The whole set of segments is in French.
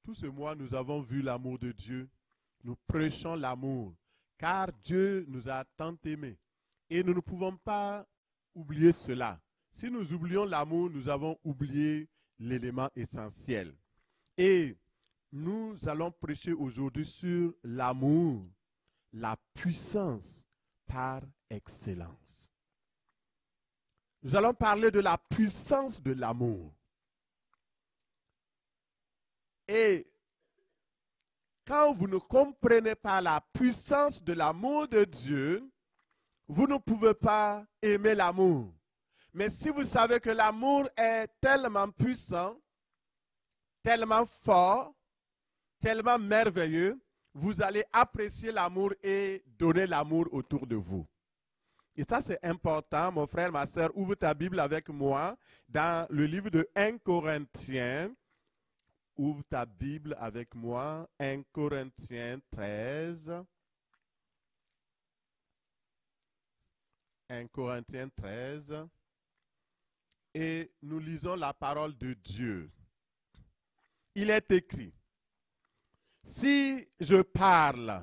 Tout ce mois, nous avons vu l'amour de Dieu. Nous prêchons l'amour, car Dieu nous a tant aimés. Et nous ne pouvons pas oublier cela. Si nous oublions l'amour, nous avons oublié l'élément essentiel. Et nous allons prêcher aujourd'hui sur l'amour, la puissance par excellence. Nous allons parler de la puissance de l'amour. Et quand vous ne comprenez pas la puissance de l'amour de Dieu, vous ne pouvez pas aimer l'amour. Mais si vous savez que l'amour est tellement puissant, tellement fort, tellement merveilleux, vous allez apprécier l'amour et donner l'amour autour de vous. Et ça, c'est important, mon frère, ma soeur, ouvre ta Bible avec moi dans le livre de 1 Corinthiens. Ouvre ta Bible avec moi, 1 Corinthiens 13. 1 Corinthiens 13. Et nous lisons la parole de Dieu. Il est écrit, si je parle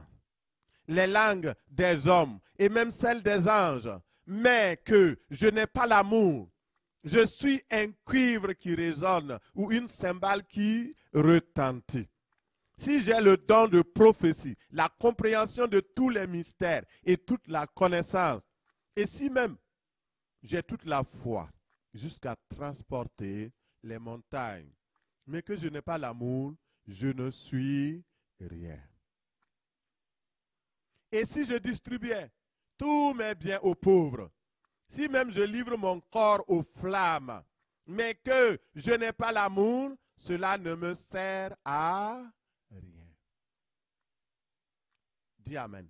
les langues des hommes et même celles des anges, mais que je n'ai pas l'amour, je suis un cuivre qui résonne ou une cymbale qui retentit. Si j'ai le don de prophétie, la compréhension de tous les mystères et toute la connaissance, et si même j'ai toute la foi jusqu'à transporter les montagnes, mais que je n'ai pas l'amour, je ne suis rien. Et si je distribuais tous mes biens aux pauvres, si même je livre mon corps aux flammes, mais que je n'ai pas l'amour, cela ne me sert à rien. Dis Amen.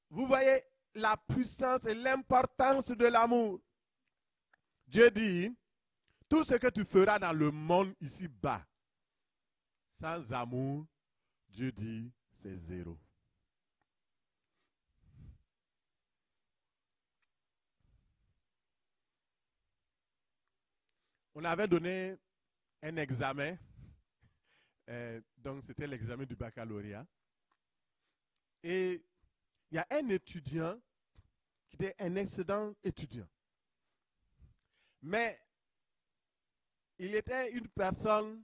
Vous voyez la puissance et l'importance de l'amour. Dieu dit, tout ce que tu feras dans le monde ici-bas, sans amour, Dieu dit, c'est zéro. On avait donné un examen, donc c'était l'examen du baccalauréat. Et il y a un étudiant qui était un excellent étudiant. Mais il était une personne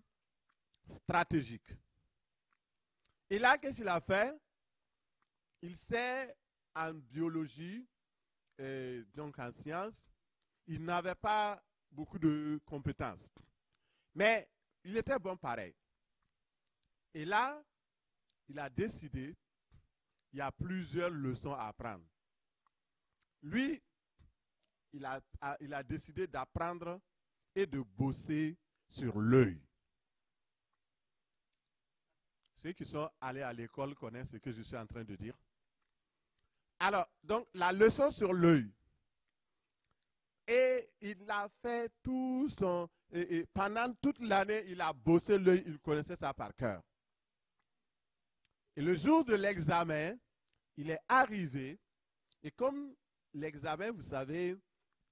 stratégique. Et là, qu'est-ce qu'il a fait? Il sait en biologie, donc en sciences, il n'avait pas beaucoup de compétences. Mais il était bon pareil. Et là, il a décidé, il y a plusieurs leçons à apprendre. Lui, il a décidé d'apprendre et de bosser sur l'œil. Ceux qui sont allés à l'école connaissent ce que je suis en train de dire. Alors, donc, la leçon sur l'œil. Et il a fait tout son... Et pendant toute l'année, il a bossé l'œil, il connaissait ça par cœur. Et le jour de l'examen, il est arrivé, et comme l'examen, vous savez,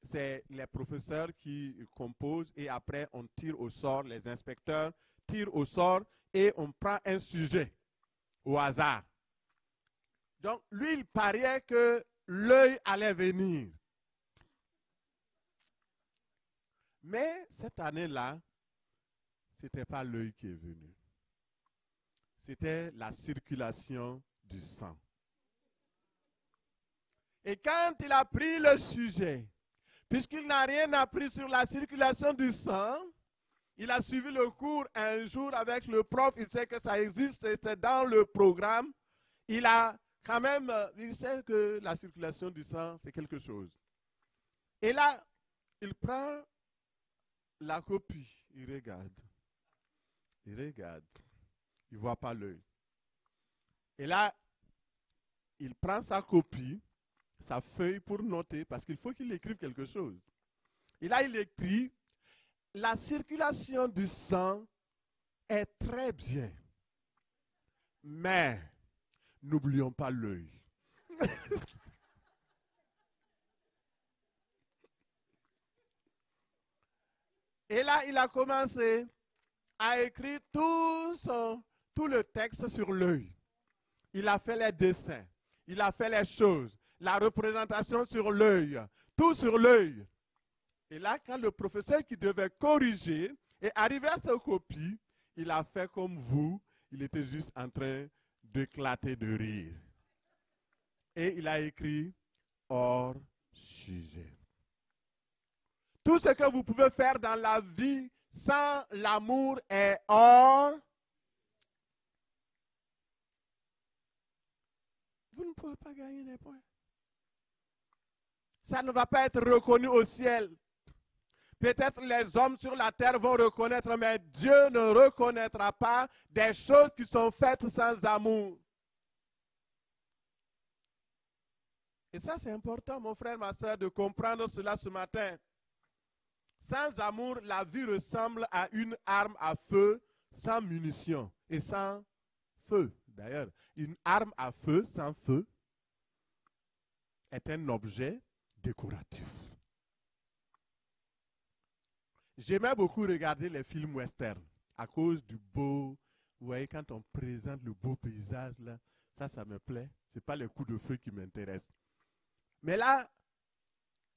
c'est les professeurs qui composent, et après on tire au sort, les inspecteurs tirent au sort, et on prend un sujet au hasard. Donc, lui, il pariait que l'œil allait venir. Mais cette année-là, ce n'était pas l'œil qui est venu. C'était la circulation du sang. Et quand il a pris le sujet, puisqu'il n'a rien appris sur la circulation du sang, il a suivi le cours un jour avec le prof, il sait que ça existe, c'est dans le programme. Il a quand même, il sait que la circulation du sang, c'est quelque chose. Et là, il prend la copie, il regarde, il ne voit pas l'œil. Et là, il prend sa copie, sa feuille pour noter, parce qu'il faut qu'il écrive quelque chose. Et là, il écrit, la circulation du sang est très bien, mais n'oublions pas l'œil. Et là, il a commencé à écrire tout le texte sur l'œil. Il a fait les dessins, il a fait les choses, la représentation sur l'œil, tout sur l'œil. Et là, quand le professeur qui devait corriger est arrivé à sa copie, il a fait comme vous, il était juste en train d'éclater de rire. Et il a écrit hors sujet. Tout ce que vous pouvez faire dans la vie sans l'amour est hors. Vous ne pouvez pas gagner des points. Ça ne va pas être reconnu au ciel. Peut-être les hommes sur la terre vont reconnaître, mais Dieu ne reconnaîtra pas des choses qui sont faites sans amour. Et ça, c'est important, mon frère, ma soeur, de comprendre cela ce matin. Sans amour, la vie ressemble à une arme à feu sans munitions et sans feu. D'ailleurs, une arme à feu sans feu est un objet décoratif. J'aimais beaucoup regarder les films western à cause du beau. Vous voyez, quand on présente le beau paysage, là, ça me plaît. Ce n'est pas les coups de feu qui m'intéressent. Mais là,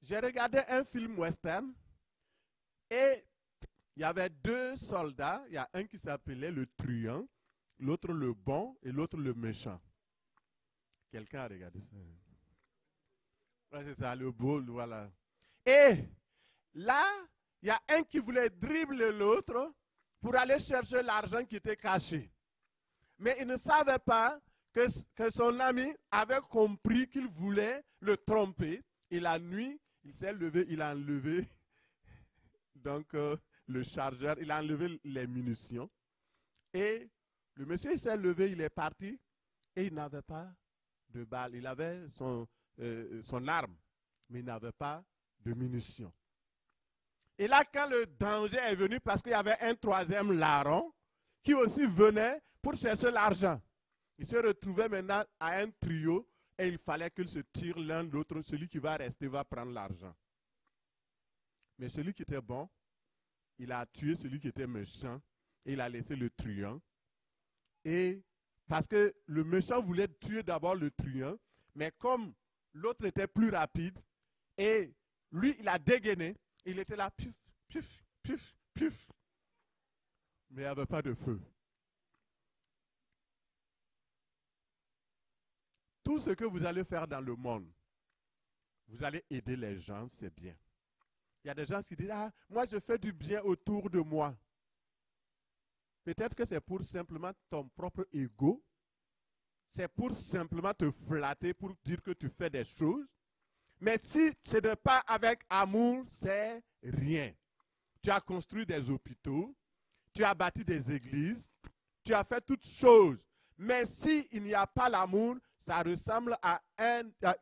j'ai regardé un film western et il y avait deux soldats. Il y a un qui s'appelait le truand, l'autre le bon et l'autre le méchant. Quelqu'un a regardé ça? Ouais, c'est ça, le beau, voilà. Et là, il y a un qui voulait dribbler l'autre pour aller chercher l'argent qui était caché. Mais il ne savait pas que son ami avait compris qu'il voulait le tromper. Et la nuit, il s'est levé, il a enlevé donc, le chargeur, il a enlevé les munitions. Et le monsieur s'est levé, il est parti et il n'avait pas de balles. Il avait son arme, mais il n'avait pas de munitions. Et là, quand le danger est venu, parce qu'il y avait un troisième larron qui aussi venait pour chercher l'argent. Il se retrouvait maintenant à un trio et il fallait qu'ils se tirent l'un l'autre. Celui qui va rester va prendre l'argent. Mais celui qui était bon, il a tué celui qui était méchant et il a laissé le truand. Et parce que le méchant voulait tuer d'abord le truand, mais comme l'autre était plus rapide et lui, il a dégainé, il était là, pif, pif, pif, pif. Mais il n'y avait pas de feu. Tout ce que vous allez faire dans le monde, vous allez aider les gens, c'est bien. Il y a des gens qui disent, ah, moi je fais du bien autour de moi. Peut-être que c'est pour simplement ton propre ego. C'est pour simplement te flatter, pour dire que tu fais des choses. Mais si ce n'est pas avec amour, c'est rien. Tu as construit des hôpitaux, tu as bâti des églises, tu as fait toutes choses. Mais s'il n'y a pas l'amour, ça ressemble à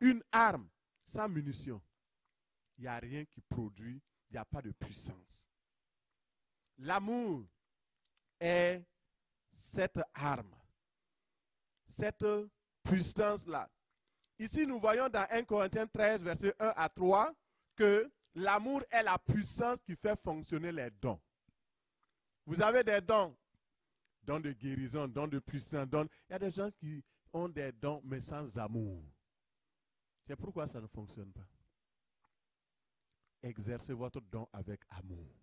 une arme sans munitions. Il n'y a rien qui produit, il n'y a pas de puissance. L'amour est cette arme, cette puissance-là. Ici, nous voyons dans 1 Corinthiens 13, versets 1 à 3, que l'amour est la puissance qui fait fonctionner les dons. Vous avez des dons, dons de guérison, dons de puissance, dons. Il y a des gens qui ont des dons, mais sans amour. C'est pourquoi ça ne fonctionne pas. Exercez votre don avec amour.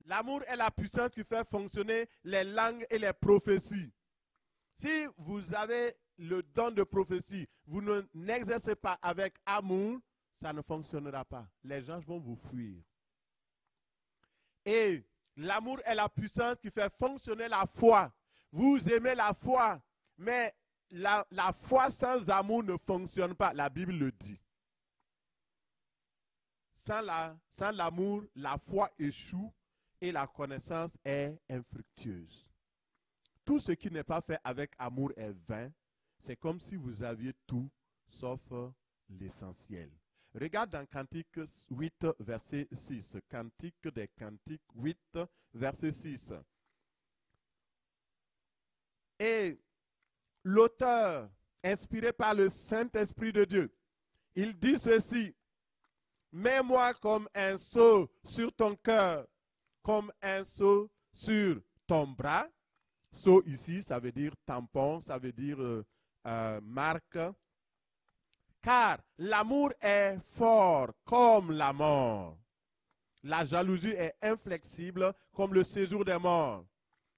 L'amour est la puissance qui fait fonctionner les langues et les prophéties. Si vous avez le don de prophétie, vous n'exercez pas avec amour, ça ne fonctionnera pas. Les gens vont vous fuir. Et l'amour est la puissance qui fait fonctionner la foi. Vous aimez la foi, mais la foi sans amour ne fonctionne pas. La Bible le dit. Sans l'amour, la foi échoue et la connaissance est infructueuse. Tout ce qui n'est pas fait avec amour est vain. C'est comme si vous aviez tout, sauf l'essentiel. Regarde dans Cantique 8, verset 6. Cantique des Cantiques 8, verset 6. Et l'auteur, inspiré par le Saint-Esprit de Dieu, il dit ceci: mets-moi comme un sceau sur ton cœur, comme un sceau sur ton bras. Sceau ici, ça veut dire tampon, ça veut dire marque. Car l'amour est fort comme la mort. La jalousie est inflexible comme le séjour des morts.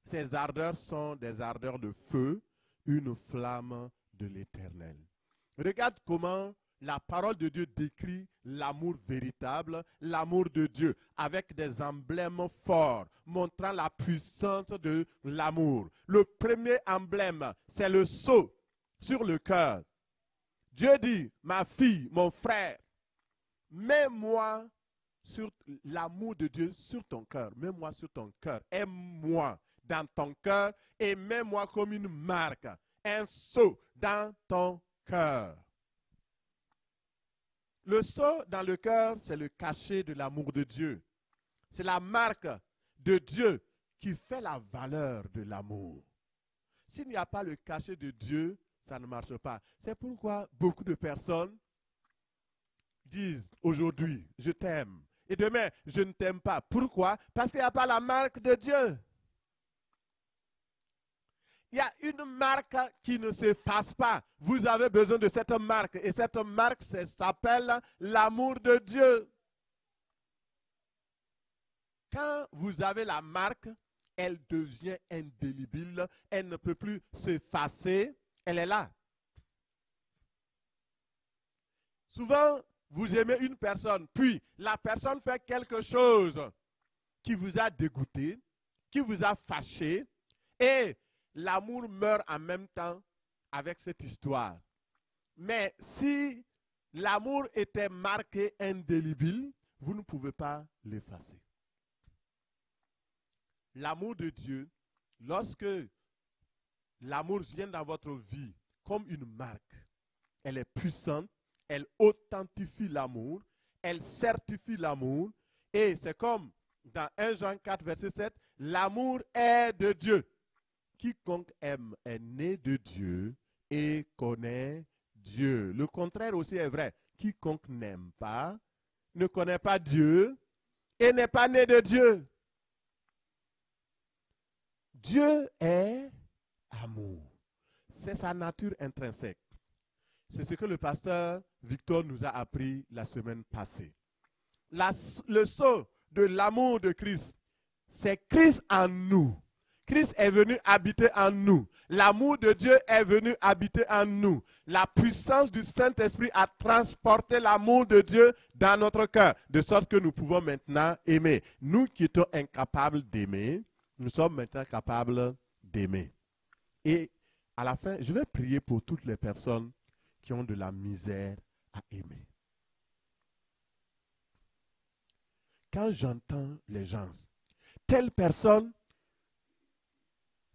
Ses ardeurs sont des ardeurs de feu, une flamme de l'Éternel. Regarde comment la parole de Dieu décrit l'amour véritable, l'amour de Dieu, avec des emblèmes forts, montrant la puissance de l'amour. Le premier emblème, c'est le sceau sur le cœur. Dieu dit, ma fille, mon frère, mets-moi sur l'amour de Dieu sur ton cœur. Mets-moi sur ton cœur. Aime-moi dans ton cœur et mets-moi comme une marque, un sceau dans ton cœur. Le sceau dans le cœur, c'est le cachet de l'amour de Dieu. C'est la marque de Dieu qui fait la valeur de l'amour. S'il n'y a pas le cachet de Dieu, ça ne marche pas. C'est pourquoi beaucoup de personnes disent aujourd'hui, je t'aime. Et demain, je ne t'aime pas. Pourquoi? Parce qu'il n'y a pas la marque de Dieu. Il y a une marque qui ne s'efface pas. Vous avez besoin de cette marque. Et cette marque s'appelle l'amour de Dieu. Quand vous avez la marque, elle devient indélébile. Elle ne peut plus s'effacer. Elle est là. Souvent, vous aimez une personne, puis la personne fait quelque chose qui vous a dégoûté, qui vous a fâché, et l'amour meurt en même temps avec cette histoire. Mais si l'amour était marqué indélébile, vous ne pouvez pas l'effacer. L'amour de Dieu, lorsque l'amour vient dans votre vie comme une marque, elle est puissante, elle authentifie l'amour, elle certifie l'amour, et c'est comme dans 1 Jean 4, verset 7, l'amour est de Dieu. Quiconque aime est né de Dieu et connaît Dieu. Le contraire aussi est vrai. Quiconque n'aime pas, ne connaît pas Dieu et n'est pas né de Dieu. Dieu est amour. C'est sa nature intrinsèque. C'est ce que le pasteur Victor nous a appris la semaine passée. Le sceau de l'amour de Christ, c'est Christ en nous. Christ est venu habiter en nous. L'amour de Dieu est venu habiter en nous. La puissance du Saint-Esprit a transporté l'amour de Dieu dans notre cœur, de sorte que nous pouvons maintenant aimer. Nous qui étions incapables d'aimer, nous sommes maintenant capables d'aimer. Et à la fin, je vais prier pour toutes les personnes qui ont de la misère à aimer. Quand j'entends les gens, telle personne,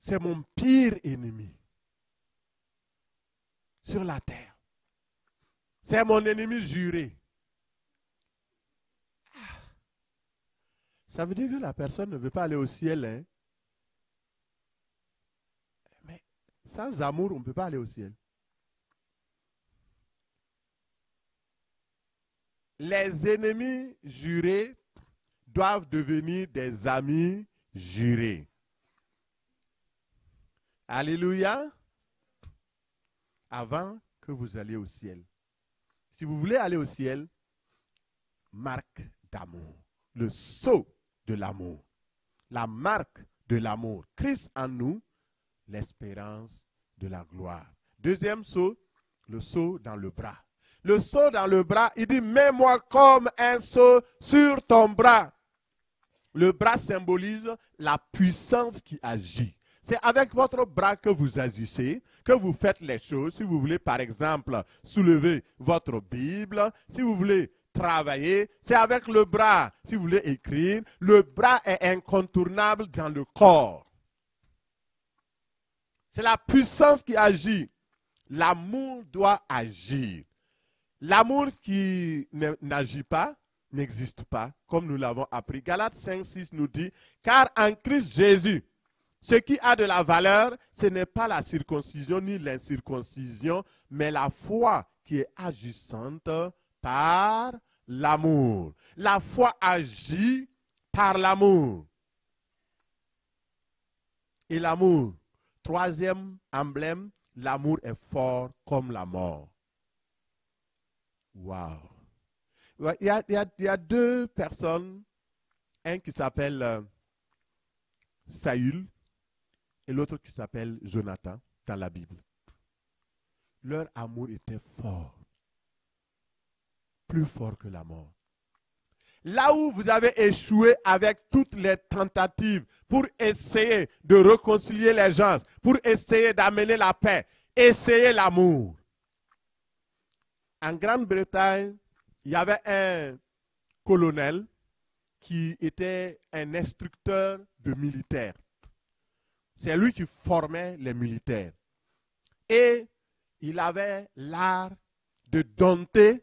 c'est mon pire ennemi sur la terre. C'est mon ennemi juré. Ça veut dire que la personne ne veut pas aller au ciel. Hein? Mais sans amour, on ne peut pas aller au ciel. Les ennemis jurés doivent devenir des amis jurés. Alléluia. Avant que vous alliez au ciel. Si vous voulez aller au ciel, marque d'amour. Le sceau de l'amour. La marque de l'amour. Christ en nous, l'espérance de la gloire. Deuxième sceau, le sceau dans le bras. Le sceau dans le bras, il dit, mets-moi comme un sceau sur ton bras. Le bras symbolise la puissance qui agit. C'est avec votre bras que vous agissez, que vous faites les choses. Si vous voulez, par exemple, soulever votre Bible, si vous voulez travailler, c'est avec le bras. Si vous voulez écrire, le bras est incontournable dans le corps. C'est la puissance qui agit. L'amour doit agir. L'amour qui n'agit pas n'existe pas, comme nous l'avons appris. Galates 5, 6 nous dit, car en Christ Jésus, ce qui a de la valeur, ce n'est pas la circoncision ni l'incirconcision, mais la foi qui est agissante par l'amour. La foi agit par l'amour. Et l'amour, troisième emblème, l'amour est fort comme la mort. Wow. Il y a deux personnes, un qui s'appelle Saül et l'autre qui s'appelle Jonathan dans la Bible. Leur amour était fort, plus fort que la mort. Là où vous avez échoué avec toutes les tentatives pour essayer de réconcilier les gens, pour essayer d'amener la paix, essayez l'amour. En Grande-Bretagne, il y avait un colonel qui était un instructeur de militaires. C'est lui qui formait les militaires. Et il avait l'art de dompter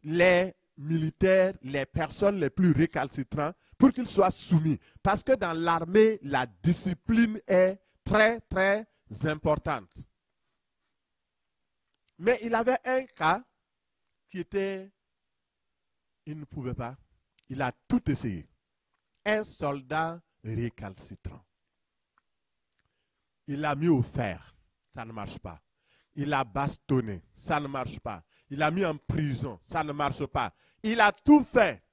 les militaires, les personnes les plus récalcitrantes, pour qu'ils soient soumis. Parce que dans l'armée, la discipline est très, très importante. Mais il avait un cas qui était, il ne pouvait pas. Il a tout essayé. Un soldat récalcitrant. Il l'a mis au fer, ça ne marche pas. Il l'a bastonné, ça ne marche pas. Il l'a mis en prison, ça ne marche pas. Il a tout fait.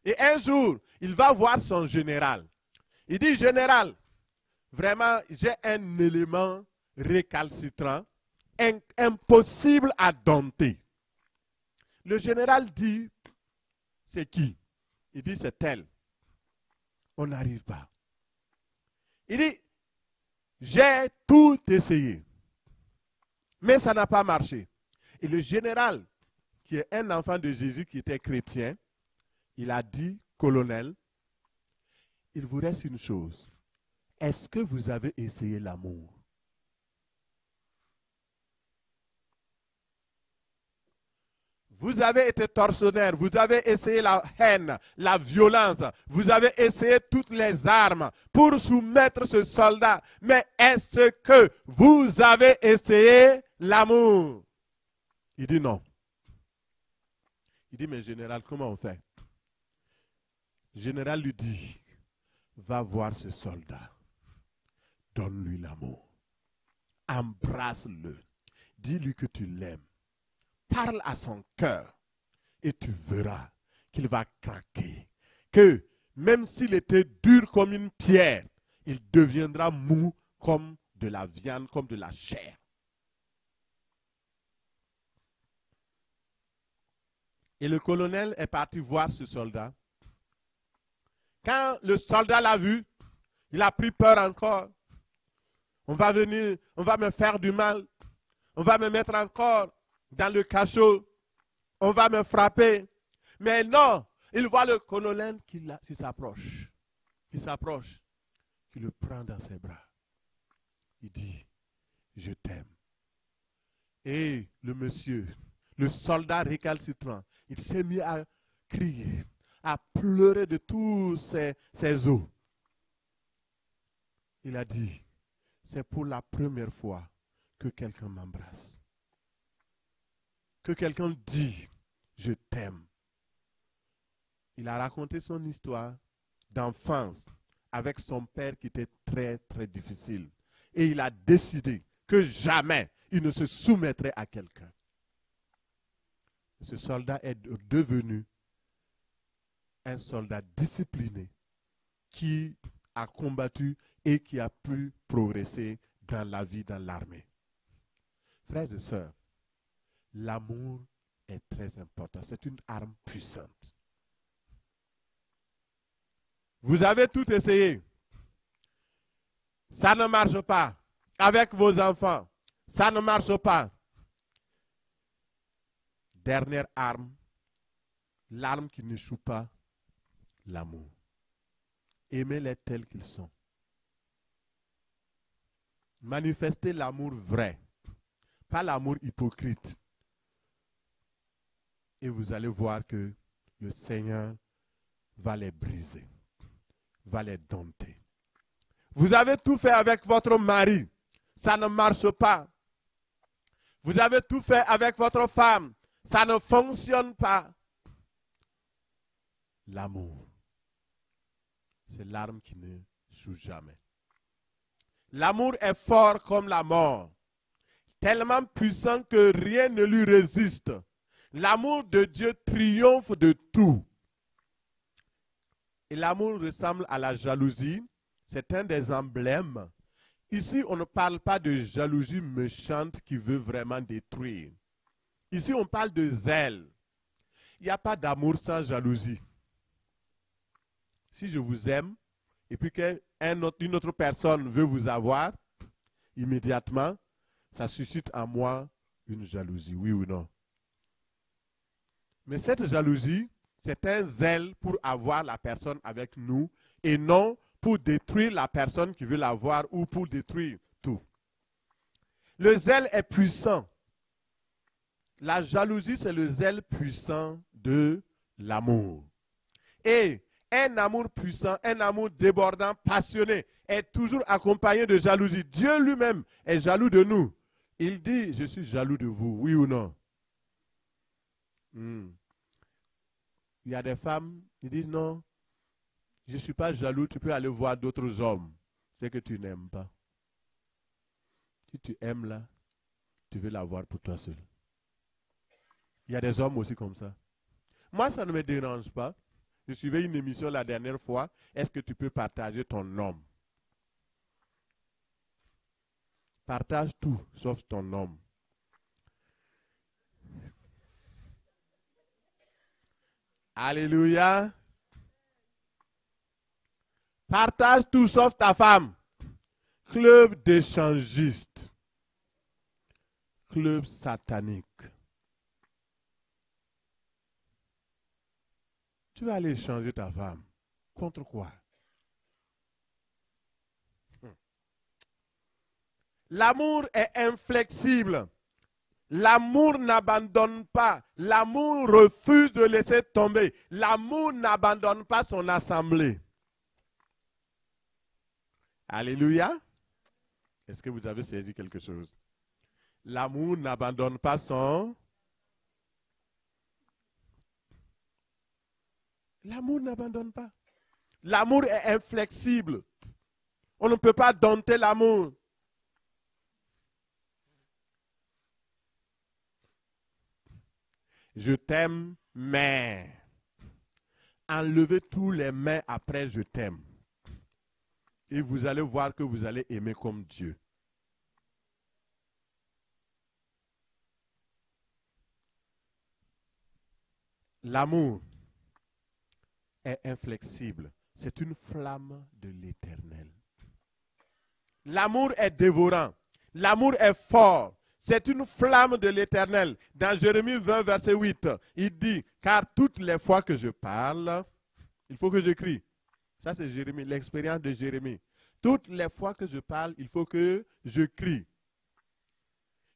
Et un jour, il va voir son général. Il dit, général, vraiment, j'ai un élément récalcitrant, impossible à dompter. Le général dit, c'est qui? Il dit, c'est tel. On n'arrive pas. Il dit, j'ai tout essayé, mais ça n'a pas marché. Et le général, qui est un enfant de Jésus, qui était chrétien, il a dit, colonel, il vous reste une chose. Est-ce que vous avez essayé l'amour? Vous avez été tortionnaire, vous avez essayé la haine, la violence, vous avez essayé toutes les armes pour soumettre ce soldat. Mais est-ce que vous avez essayé l'amour? Il dit non. Il dit, mais général, comment on fait? Le général lui dit, va voir ce soldat, donne-lui l'amour, embrasse-le, dis-lui que tu l'aimes. Parle à son cœur et tu verras qu'il va craquer. Que même s'il était dur comme une pierre, il deviendra mou comme de la viande, comme de la chair. Et le colonel est parti voir ce soldat. Quand le soldat l'a vu, il a pris peur encore. On va venir, on va me faire du mal. On va me mettre encore dans le cachot, on va me frapper. Mais non, il voit le colonel qui s'approche, qui le prend dans ses bras. Il dit, je t'aime. Et le monsieur, le soldat récalcitrant, il s'est mis à crier, à pleurer de tous ses os. Il a dit, c'est pour la première fois que quelqu'un m'embrasse. Que quelqu'un dit, je t'aime. Il a raconté son histoire d'enfance avec son père qui était très, très difficile. Et il a décidé que jamais il ne se soumettrait à quelqu'un. Ce soldat est devenu un soldat discipliné qui a combattu et qui a pu progresser dans la vie, dans l'armée. Frères et sœurs, l'amour est très important. C'est une arme puissante. Vous avez tout essayé. Ça ne marche pas. Avec vos enfants, ça ne marche pas. Dernière arme, l'arme qui n'échoue pas, l'amour. Aimez-les tels qu'ils sont. Manifestez l'amour vrai, pas l'amour hypocrite. Et vous allez voir que le Seigneur va les briser, va les dompter. Vous avez tout fait avec votre mari, ça ne marche pas. Vous avez tout fait avec votre femme, ça ne fonctionne pas. L'amour, c'est l'arme qui ne joue jamais. L'amour est fort comme la mort, tellement puissant que rien ne lui résiste. L'amour de Dieu triomphe de tout. Et l'amour ressemble à la jalousie. C'est un des emblèmes. Ici, on ne parle pas de jalousie méchante qui veut vraiment détruire. Ici, on parle de zèle. Il n'y a pas d'amour sans jalousie. Si je vous aime, et puis qu'une autre personne veut vous avoir, immédiatement, ça suscite en moi une jalousie, oui ou non? Mais cette jalousie, c'est un zèle pour avoir la personne avec nous et non pour détruire la personne qui veut l'avoir ou pour détruire tout. Le zèle est puissant. La jalousie, c'est le zèle puissant de l'amour. Et un amour puissant, un amour débordant, passionné, est toujours accompagné de jalousie. Dieu lui-même est jaloux de nous. Il dit, je suis jaloux de vous, oui ou non? Il y a des femmes qui disent, non, je ne suis pas jaloux, tu peux aller voir d'autres hommes. C'est que tu n'aimes pas. Si tu aimes là, tu veux l'avoir pour toi seul. Il y a des hommes aussi comme ça. Moi, ça ne me dérange pas. Je suivais une émission la dernière fois. Est-ce que tu peux partager ton homme? Partage tout, sauf ton homme. Alléluia. Partage tout, sauf ta femme. Club d'échangistes. Club satanique. Tu vas aller échanger ta femme. Contre quoi? L'amour est inflexible. L'amour n'abandonne pas. L'amour refuse de laisser tomber. L'amour n'abandonne pas son assemblée. Alléluia. Est-ce que vous avez saisi quelque chose? L'amour n'abandonne pas son... L'amour n'abandonne pas. L'amour est inflexible. On ne peut pas dompter l'amour. Je t'aime, mais enlevez tous les mais après je t'aime. Et vous allez voir que vous allez aimer comme Dieu. L'amour est inflexible. C'est une flamme de l'Éternel. L'amour est dévorant. L'amour est fort. C'est une flamme de l'Éternel. Dans Jérémie 20, verset 8, il dit, car toutes les fois que je parle, il faut que j'écris. Ça, c'est Jérémie, l'expérience de Jérémie. Toutes les fois que je parle, il faut que je crie.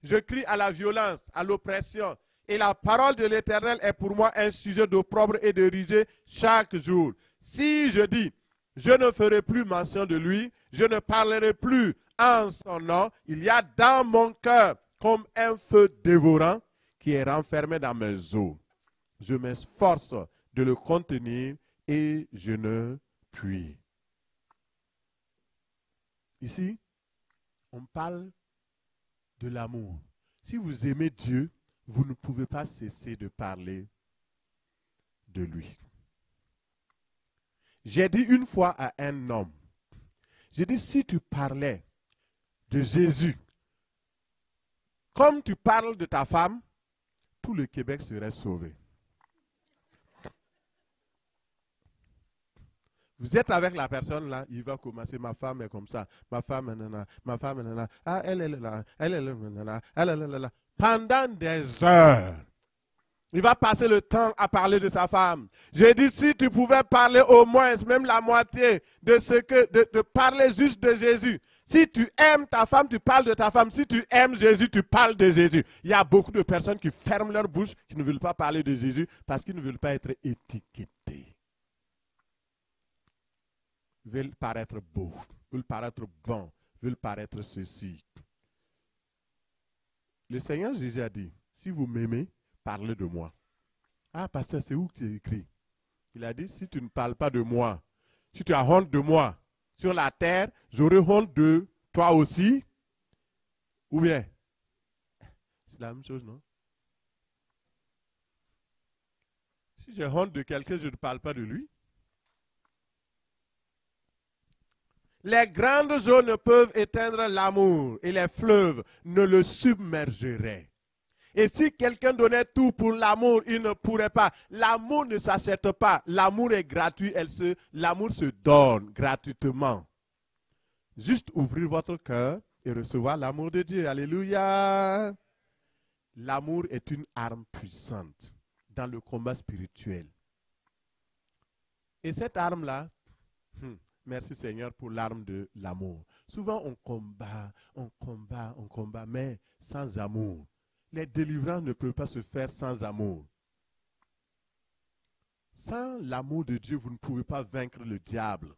Je crie à la violence, à l'oppression. Et la parole de l'Éternel est pour moi un sujet d'opprobre et de risée chaque jour. Si je dis, je ne ferai plus mention de lui, je ne parlerai plus en son nom, il y a dans mon cœur comme un feu dévorant qui est renfermé dans mes os. Je m'efforce de le contenir et je ne puis. Ici, on parle de l'amour. Si vous aimez Dieu, vous ne pouvez pas cesser de parler de lui. J'ai dit une fois à un homme, j'ai dit si tu parlais de Jésus, comme tu parles de ta femme, tout le Québec serait sauvé. Vous êtes avec la personne là, il va commencer, ma femme est comme ça, ma femme est là, ma femme est là, ah, elle est là, elle est là, elle est là. Pendant des heures, il va passer le temps à parler de sa femme. J'ai dit, si tu pouvais parler au moins, même la moitié de ce que, de parler juste de Jésus. Si tu aimes ta femme, tu parles de ta femme. Si tu aimes Jésus, tu parles de Jésus. Il y a beaucoup de personnes qui ferment leur bouche, qui ne veulent pas parler de Jésus parce qu'ils ne veulent pas être étiquetés. Ils veulent paraître beaux, veulent paraître bons, veulent paraître ceci. Le Seigneur Jésus a dit, si vous m'aimez, parlez de moi. Ah, pasteur, c'est où que tu écris? Il a dit, si tu ne parles pas de moi, si tu as honte de moi, sur la terre, j'aurai honte de toi aussi, ou bien, c'est la même chose, non? Si j'ai honte de quelqu'un, je ne parle pas de lui. Les grandes eaux ne peuvent éteindre l'amour et les fleuves ne le submergeraient. Et si quelqu'un donnait tout pour l'amour, il ne pourrait pas. L'amour ne s'achète pas. L'amour est gratuit. L'amour se donne gratuitement. Juste ouvrir votre cœur et recevoir l'amour de Dieu. Alléluia. L'amour est une arme puissante dans le combat spirituel. Et cette arme-là, merci Seigneur pour l'arme de l'amour. Souvent on combat, mais sans amour. Les délivrances ne peuvent pas se faire sans amour. Sans l'amour de Dieu, vous ne pouvez pas vaincre le diable.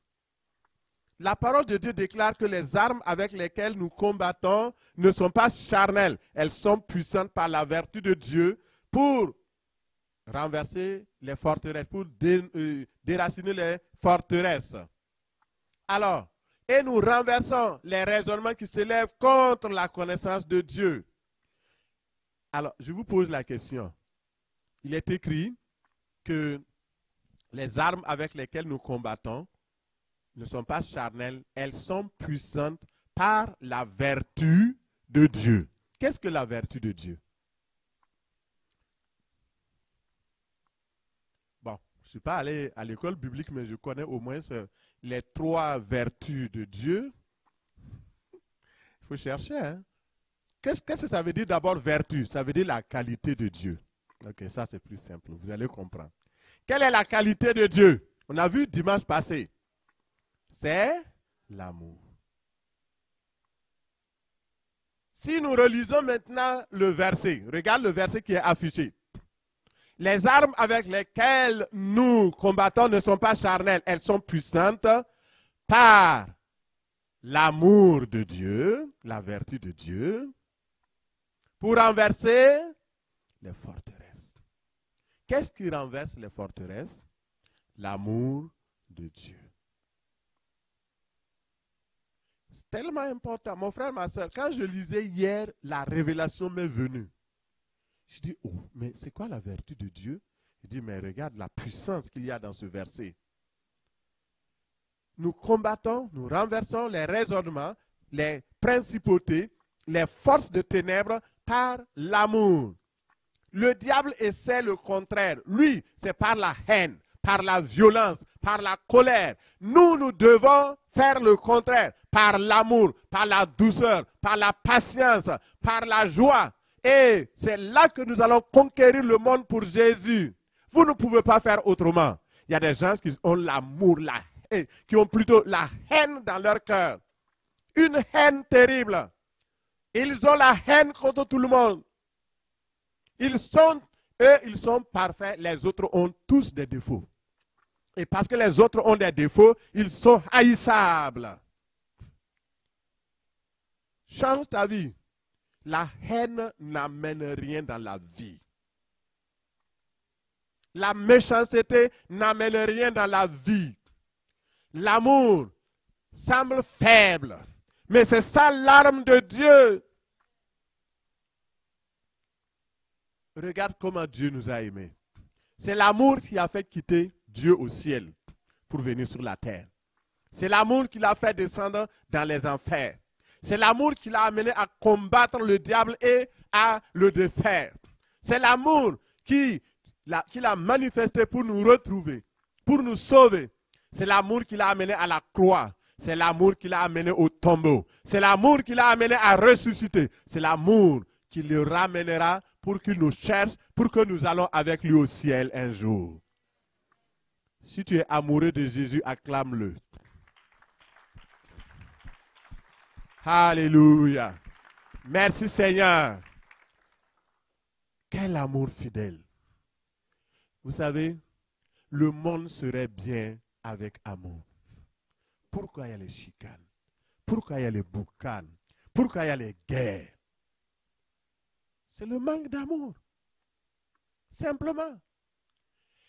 La parole de Dieu déclare que les armes avec lesquelles nous combattons ne sont pas charnelles. Elles sont puissantes par la vertu de Dieu pour renverser les forteresses, pour déraciner les forteresses. Alors, et nous renversons les raisonnements qui s'élèvent contre la connaissance de Dieu. Alors, je vous pose la question. Il est écrit que les armes avec lesquelles nous combattons ne sont pas charnelles, elles sont puissantes par la vertu de Dieu. Qu'est-ce que la vertu de Dieu? Bon, je ne suis pas allé à l'école biblique, mais je connais au moins les 3 vertus de Dieu. Il faut chercher, hein? Qu'est-ce que ça veut dire d'abord vertu? Ça veut dire la qualité de Dieu. Ok, ça c'est plus simple, vous allez comprendre. Quelle est la qualité de Dieu? On a vu dimanche passé. C'est l'amour. Si nous relisons maintenant le verset, regarde le verset qui est affiché. Les armes avec lesquelles nous combattons ne sont pas charnelles, elles sont puissantes par l'amour de Dieu, la vertu de Dieu, pour renverser les forteresses. Qu'est-ce qui renverse les forteresses? L'amour de Dieu. C'est tellement important. Mon frère, ma soeur, quand je lisais hier, la révélation m'est venue. Je dis, oh, mais c'est quoi la vertu de Dieu? Je dis, mais regarde la puissance qu'il y a dans ce verset. Nous combattons, nous renversons les raisonnements, les principautés, les forces de ténèbres par l'amour. Le diable essaie le contraire. Lui, c'est par la haine, par la violence, par la colère. Nous devons faire le contraire, par l'amour, par la douceur, par la patience, par la joie. Et c'est là que nous allons conquérir le monde pour Jésus. Vous ne pouvez pas faire autrement. Il y a des gens qui ont l'amour, la haine, qui ont plutôt la haine dans leur cœur. Une haine terrible. Ils ont la haine contre tout le monde. Ils sont parfaits, les autres ont tous des défauts. Et parce que les autres ont des défauts, ils sont haïssables. Change ta vie. La haine n'amène rien dans la vie. La méchanceté n'amène rien dans la vie. L'amour semble faible, mais c'est ça l'arme de Dieu. Regarde comment Dieu nous a aimés. C'est l'amour qui a fait quitter Dieu au ciel pour venir sur la terre. C'est l'amour qui l'a fait descendre dans les enfers. C'est l'amour qui l'a amené à combattre le diable et à le défaire. C'est l'amour qui l'a manifesté pour nous retrouver, pour nous sauver. C'est l'amour qui l'a amené à la croix. C'est l'amour qui l'a amené au tombeau. C'est l'amour qui l'a amené à ressusciter. C'est l'amour qui le ramènera pour qu'il nous cherche, pour que nous allons avec lui au ciel un jour. Si tu es amoureux de Jésus, acclame-le. Alléluia. Merci Seigneur. Quel amour fidèle. Vous savez, le monde serait bien avec amour. Pourquoi il y a les chicanes? Pourquoi il y a les boucanes? Pourquoi il y a les guerres? C'est le manque d'amour. Simplement.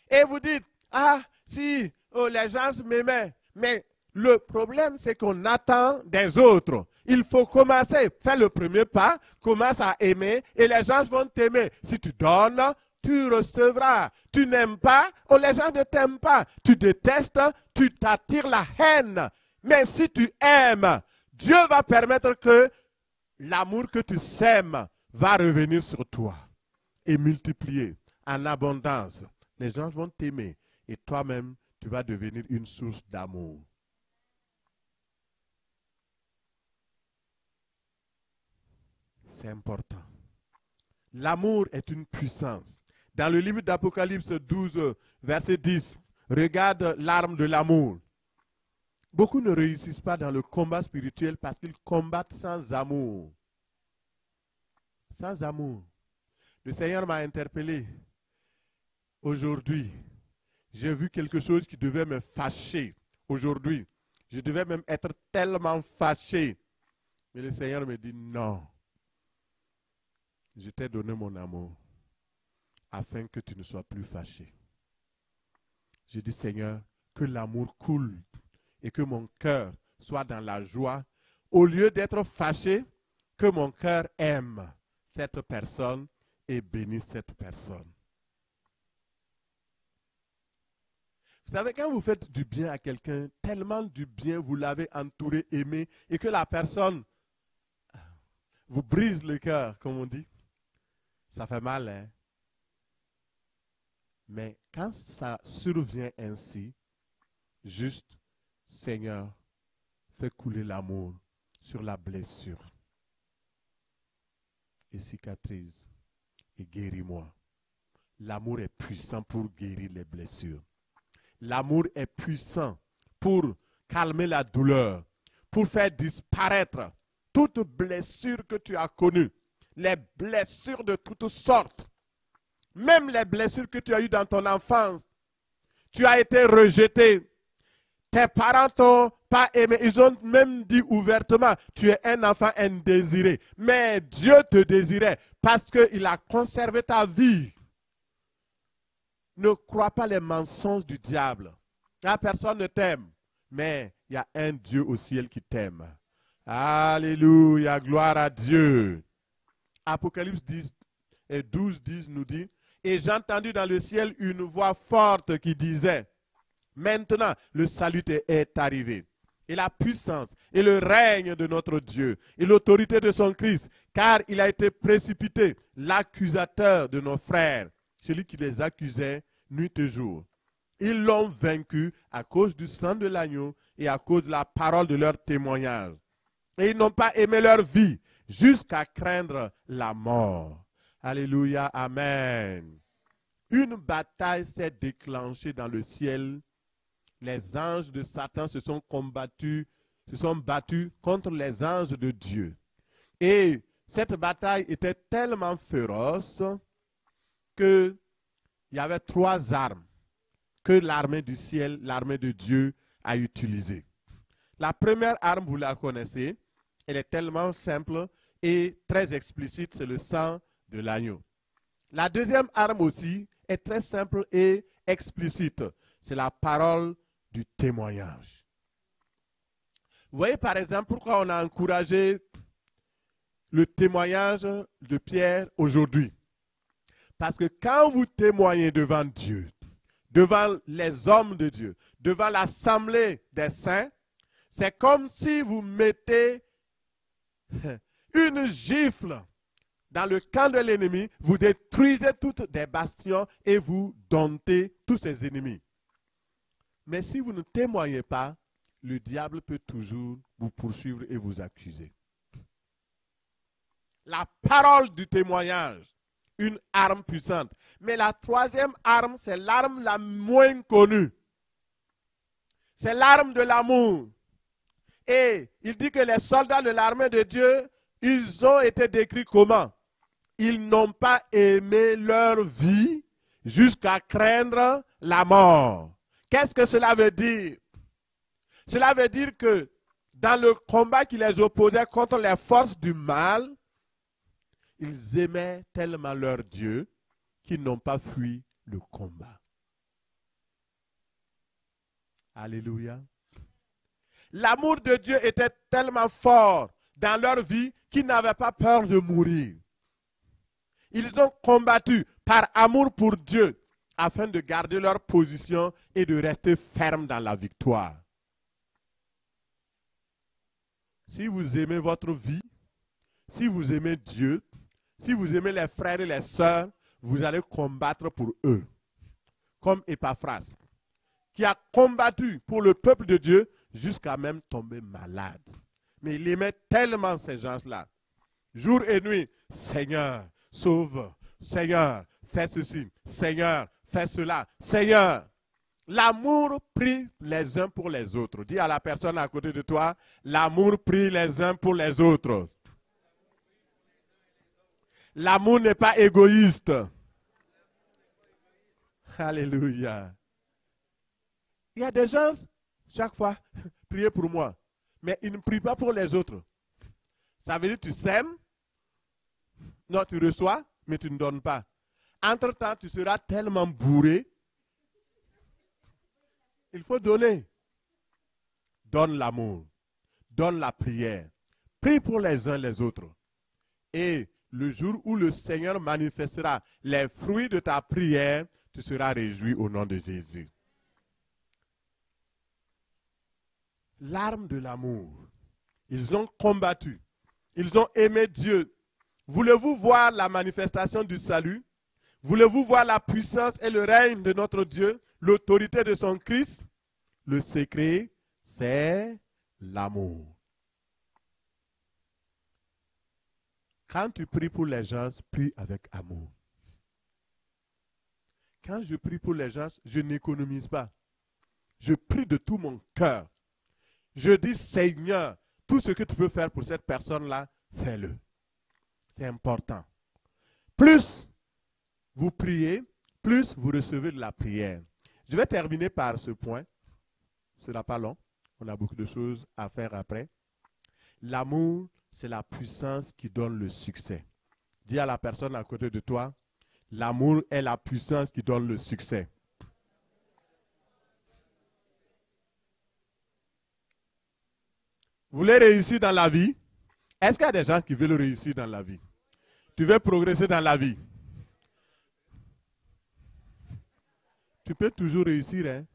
Et vous dites, ah, si les gens m'aimaient. Mais le problème, c'est qu'on attend des autres. Il faut commencer, fais le premier pas, commence à aimer et les gens vont t'aimer. Si tu donnes, tu recevras. Tu n'aimes pas, les gens ne t'aiment pas. Tu détestes, tu t'attires la haine. Mais si tu aimes, Dieu va permettre que l'amour que tu sèmes va revenir sur toi et multiplier en abondance. Les gens vont t'aimer et toi-même, tu vas devenir une source d'amour. C'est important. L'amour est une puissance. Dans le livre d'Apocalypse 12, verset 10, regarde l'arme de l'amour. Beaucoup ne réussissent pas dans le combat spirituel parce qu'ils combattent sans amour. Sans amour. Le Seigneur m'a interpellé. Aujourd'hui, j'ai vu quelque chose qui devait me fâcher. Aujourd'hui, je devais même être tellement fâché. Mais le Seigneur me dit non. Je t'ai donné mon amour afin que tu ne sois plus fâché. Je dis Seigneur, que l'amour coule et que mon cœur soit dans la joie. Au lieu d'être fâché, que mon cœur aime cette personne et bénisse cette personne. Vous savez, quand vous faites du bien à quelqu'un, tellement du bien, vous l'avez entouré, aimé, et que la personne vous brise le cœur, comme on dit, ça fait mal, hein? Mais quand ça survient ainsi, juste, Seigneur, fais couler l'amour sur la blessure et cicatrise et guéris-moi. L'amour est puissant pour guérir les blessures. L'amour est puissant pour calmer la douleur, pour faire disparaître toute blessure que tu as connue, les blessures de toutes sortes, même les blessures que tu as eues dans ton enfance. Tu as été rejeté. Tes parents t'ont pas aimé. Ils ont même dit ouvertement, tu es un enfant indésiré. Mais Dieu te désirait parce qu'il a conservé ta vie. Ne crois pas les mensonges du diable. La personne ne t'aime, mais il y a un Dieu au ciel qui t'aime. Alléluia, gloire à Dieu. Apocalypse 10 et 12, 10 nous dit, et j'ai entendu dans le ciel une voix forte qui disait, maintenant le salut est arrivé, et la puissance et le règne de notre Dieu, et l'autorité de son Christ, car il a été précipité, l'accusateur de nos frères, celui qui les accusait nuit et jour. Ils l'ont vaincu à cause du sang de l'agneau et à cause de la parole de leur témoignage. Et ils n'ont pas aimé leur vie jusqu'à craindre la mort. Alléluia, amen. Une bataille s'est déclenchée dans le ciel. Les anges de Satan se sont battus contre les anges de Dieu. Et cette bataille était tellement féroce qu'il y avait 3 armes que l'armée du ciel, l'armée de Dieu a utilisées. La première arme, vous la connaissez, elle est tellement simple et très explicite, c'est le sang de l'agneau. La deuxième arme aussi est très simple et explicite, c'est la parole du témoignage. Vous voyez par exemple pourquoi on a encouragé le témoignage de Pierre aujourd'hui. Parce que quand vous témoignez devant Dieu, devant les hommes de Dieu, devant l'assemblée des saints, c'est comme si vous mettez une gifle dans le camp de l'ennemi, vous détruisez toutes des bastions et vous domptez tous ses ennemis. Mais si vous ne témoignez pas, le diable peut toujours vous poursuivre et vous accuser. La parole du témoignage, une arme puissante. Mais la troisième arme, c'est l'arme la moins connue. C'est l'arme de l'amour. Et il dit que les soldats de l'armée de Dieu, ils ont été décrits comment? Ils n'ont pas aimé leur vie jusqu'à craindre la mort. Qu'est-ce que cela veut dire? Cela veut dire que dans le combat qui les opposait contre les forces du mal, ils aimaient tellement leur Dieu qu'ils n'ont pas fui le combat. Alléluia. L'amour de Dieu était tellement fort dans leur vie qui n'avaient pas peur de mourir. Ils ont combattu par amour pour Dieu afin de garder leur position et de rester fermes dans la victoire. Si vous aimez votre vie, si vous aimez Dieu, si vous aimez les frères et les sœurs, vous allez combattre pour eux. Comme Épaphras, qui a combattu pour le peuple de Dieu jusqu'à même tomber malade. Mais il aimait tellement ces gens-là. Jour et nuit, Seigneur, sauve. Seigneur, fais ceci. Seigneur, fais cela. Seigneur. L'amour prie les uns pour les autres. Dis à la personne à côté de toi, l'amour prie les uns pour les autres. L'amour n'est pas égoïste. Alléluia. Il y a des gens, chaque fois, priez pour moi. Mais ils ne prient pas pour les autres. Ça veut dire que tu sèmes, non, tu reçois, mais tu ne donnes pas. Entre-temps, tu seras tellement bourré. Il faut donner. Donne l'amour. Donne la prière. Prie pour les uns les autres. Et le jour où le Seigneur manifestera les fruits de ta prière, tu seras réjoui au nom de Jésus. L'arme de l'amour. Ils ont combattu. Ils ont aimé Dieu. Voulez-vous voir la manifestation du salut? Voulez-vous voir la puissance et le règne de notre Dieu, l'autorité de son Christ? Le secret, c'est l'amour. Quand tu pries pour les gens, prie avec amour. Quand je prie pour les gens, je n'économise pas. Je prie de tout mon cœur. Je dis, Seigneur, tout ce que tu peux faire pour cette personne-là, fais-le. C'est important. Plus vous priez, plus vous recevez de la prière. Je vais terminer par ce point. Ce sera pas long. On a beaucoup de choses à faire après. L'amour, c'est la puissance qui donne le succès. Dis à la personne à côté de toi, l'amour est la puissance qui donne le succès. Vous voulez réussir dans la vie? Est-ce qu'il y a des gens qui veulent réussir dans la vie? Tu veux progresser dans la vie? Tu peux toujours réussir, hein?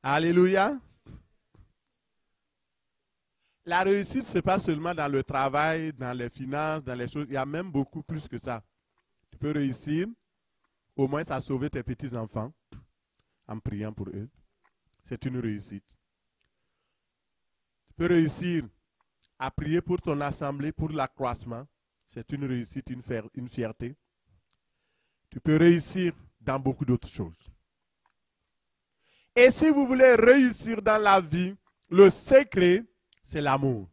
Alléluia. La réussite, ce n'est pas seulement dans le travail, dans les finances, dans les choses. Il y a même beaucoup plus que ça. Tu peux réussir, au moins à sauver tes petits-enfants en priant pour eux. C'est une réussite. Tu peux réussir à prier pour ton assemblée, pour l'accroissement. C'est une réussite, une fierté. Tu peux réussir dans beaucoup d'autres choses. Et si vous voulez réussir dans la vie, le secret, c'est l'amour.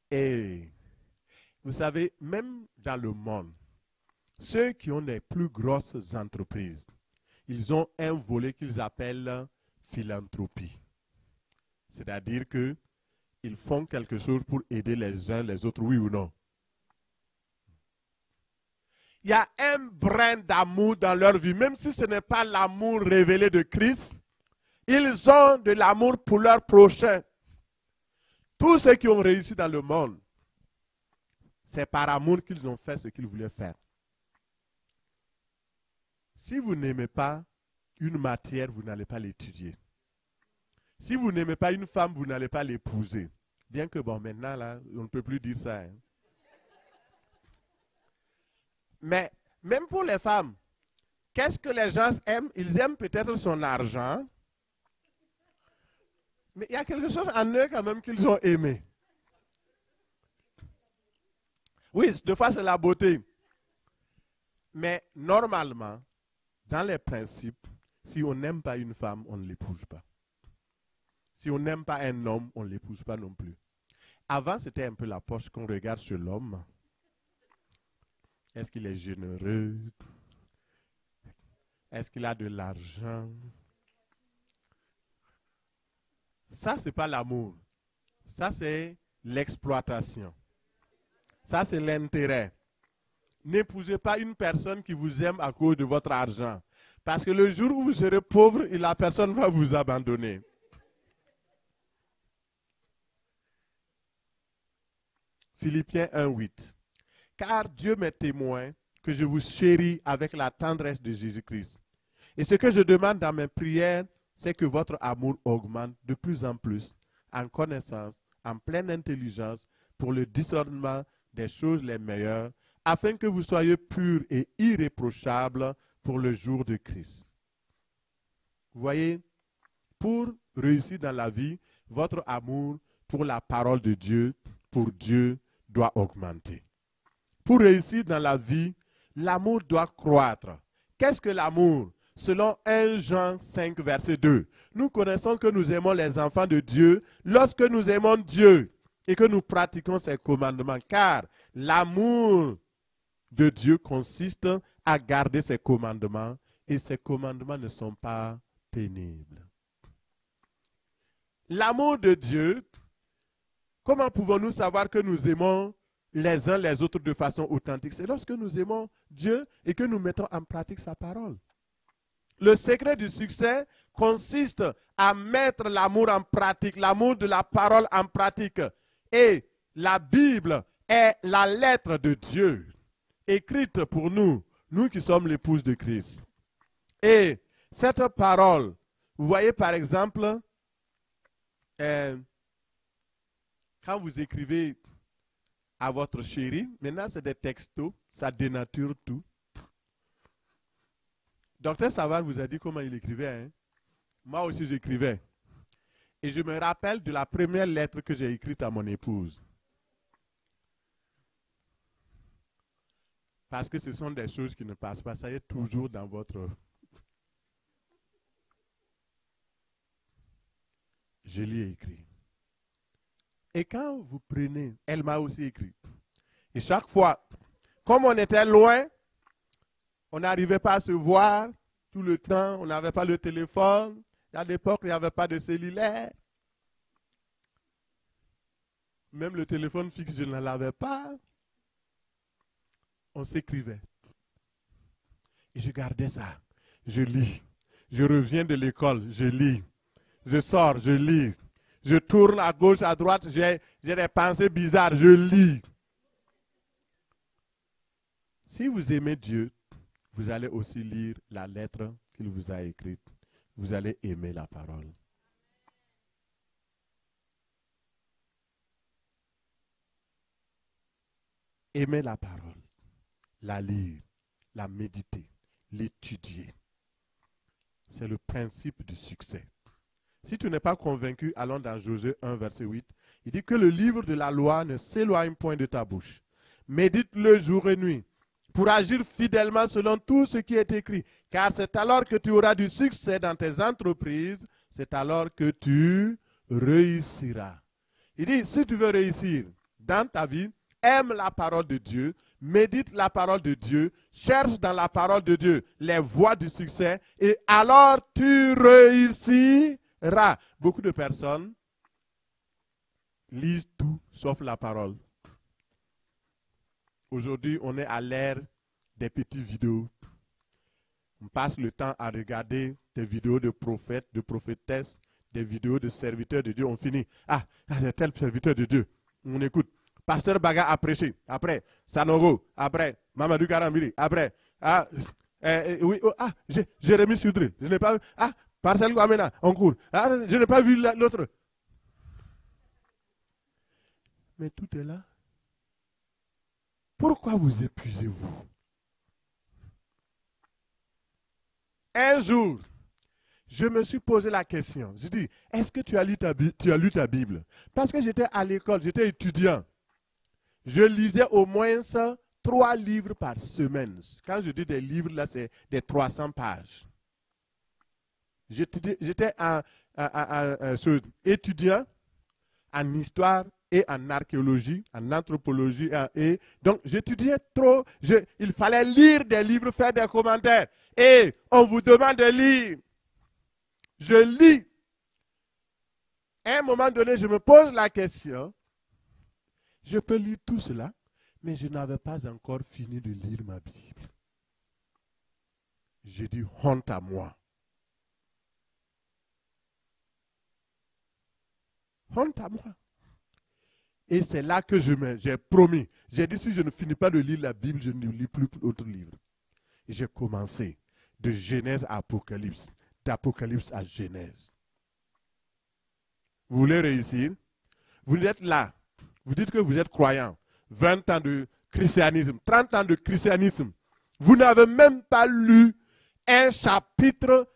Et vous savez, même dans le monde, ceux qui ont les plus grosses entreprises, ils ont un volet qu'ils appellent philanthropie. C'est-à-dire qu'ils font quelque chose pour aider les uns les autres, oui ou non? Il y a un brin d'amour dans leur vie, même si ce n'est pas l'amour révélé de Christ, ils ont de l'amour pour leur prochain. Tous ceux qui ont réussi dans le monde, c'est par amour qu'ils ont fait ce qu'ils voulaient faire. Si vous n'aimez pas une matière, vous n'allez pas l'étudier. Si vous n'aimez pas une femme, vous n'allez pas l'épouser. Bien que, bon, maintenant, là, on ne peut plus dire ça. Hein. Mais, même pour les femmes, qu'est-ce que les gens aiment? Ils aiment peut-être son argent. Mais il y a quelque chose en eux quand même qu'ils ont aimé. Oui, des fois c'est la beauté. Mais normalement, dans les principes, si on n'aime pas une femme, on ne l'épouse pas. Si on n'aime pas un homme, on ne l'épouse pas non plus. Avant, c'était un peu la poche qu'on regarde sur l'homme. Est-ce qu'il est généreux? Est-ce qu'il a de l'argent? Ça, ce n'est pas l'amour. Ça, c'est l'exploitation. Ça, c'est l'intérêt. N'épousez pas une personne qui vous aime à cause de votre argent. Parce que le jour où vous serez pauvre, la personne va vous abandonner. Philippiens 1:8. Car Dieu m'est témoin que je vous chéris avec la tendresse de Jésus-Christ. Et ce que je demande dans mes prières, c'est que votre amour augmente de plus en plus en connaissance, en pleine intelligence, pour le discernement des choses les meilleures, afin que vous soyez purs et irréprochables pour le jour de Christ. Vous voyez, pour réussir dans la vie, votre amour pour la parole de Dieu, pour Dieu, doit augmenter. Pour réussir dans la vie, l'amour doit croître. Qu'est-ce que l'amour? Selon 1 Jean 5, verset 2, nous connaissons que nous aimons les enfants de Dieu lorsque nous aimons Dieu et que nous pratiquons ses commandements. Car l'amour de Dieu consiste à garder ses commandements et ses commandements ne sont pas pénibles. L'amour de Dieu, comment pouvons-nous savoir que nous aimons les uns les autres de façon authentique? C'est lorsque nous aimons Dieu et que nous mettons en pratique sa parole. Le secret du succès consiste à mettre l'amour en pratique, l'amour de la parole en pratique. Et la Bible est la lettre de Dieu, écrite pour nous, nous qui sommes l'épouse de Christ. Et cette parole, vous voyez par exemple, quand vous écrivez à votre chérie, maintenant c'est des textos, ça dénature tout. Docteur Savard vous a dit comment il écrivait. Hein? Moi aussi j'écrivais. Et je me rappelle de la première lettre que j'ai écrite à mon épouse. Parce que ce sont des choses qui ne passent pas. Ça y est toujours dans votre... Je lui ai écrit. Et quand vous prenez, elle m'a aussi écrit. Et chaque fois, comme on était loin, on n'arrivait pas à se voir tout le temps, on n'avait pas le téléphone. À l'époque, il n'y avait pas de cellulaire. Même le téléphone fixe, je ne l'avais pas. On s'écrivait. Et je gardais ça. Je lis. Je reviens de l'école, je lis. Je sors, je lis. Je tourne à gauche, à droite, j'ai des pensées bizarres, je lis. Si vous aimez Dieu, vous allez aussi lire la lettre qu'il vous a écrite. Vous allez aimer la parole. Aimer la parole, la lire, la méditer, l'étudier. C'est le principe du succès. Si tu n'es pas convaincu, allons dans Josué 1, verset 8. Il dit que le livre de la loi ne s'éloigne point de ta bouche. Médite-le jour et nuit, pour agir fidèlement selon tout ce qui est écrit. Car c'est alors que tu auras du succès dans tes entreprises, c'est alors que tu réussiras. Il dit, si tu veux réussir dans ta vie, aime la parole de Dieu, médite la parole de Dieu, cherche dans la parole de Dieu les voies du succès, et alors tu réussiras. Beaucoup de personnes lisent tout sauf la parole. Aujourd'hui, on est à l'ère des petites vidéos. On passe le temps à regarder des vidéos de prophètes, de prophétesses, des vidéos de serviteurs de Dieu. On finit. Tel serviteur de Dieu. On écoute. Pasteur Baga a prêché. Après, Sanogo. Après, Mamadou Karambiri. Après, Jérémy Soudri. Je n'ai pas vu. Marcel Guamena, en cours. Je n'ai pas vu l'autre. Mais tout est là. Pourquoi vous épuisez-vous? Un jour, je me suis posé la question. Je dis, est-ce que tu as lu ta Bible? Parce que j'étais à l'école, j'étais étudiant. Je lisais au moins 3 livres par semaine. Quand je dis des livres, là, c'est des 300 pages. J'étais étudiant en histoire et en archéologie, en anthropologie. Et donc, j'étudiais trop. Il fallait lire des livres, faire des commentaires. Et on vous demande de lire. Je lis. À un moment donné, je me pose la question. Je peux lire tout cela, mais je n'avais pas encore fini de lire ma Bible. J'ai dit honte à moi. Honte à moi. Et c'est là que j'ai promis. J'ai dit, si je ne finis pas de lire la Bible, je ne lis plus d'autres livres. Et j'ai commencé de Genèse à Apocalypse, d'Apocalypse à Genèse. Vous voulez réussir? Vous êtes là. Vous dites que vous êtes croyant. 20 ans de christianisme, 30 ans de christianisme. Vous n'avez même pas lu un chapitre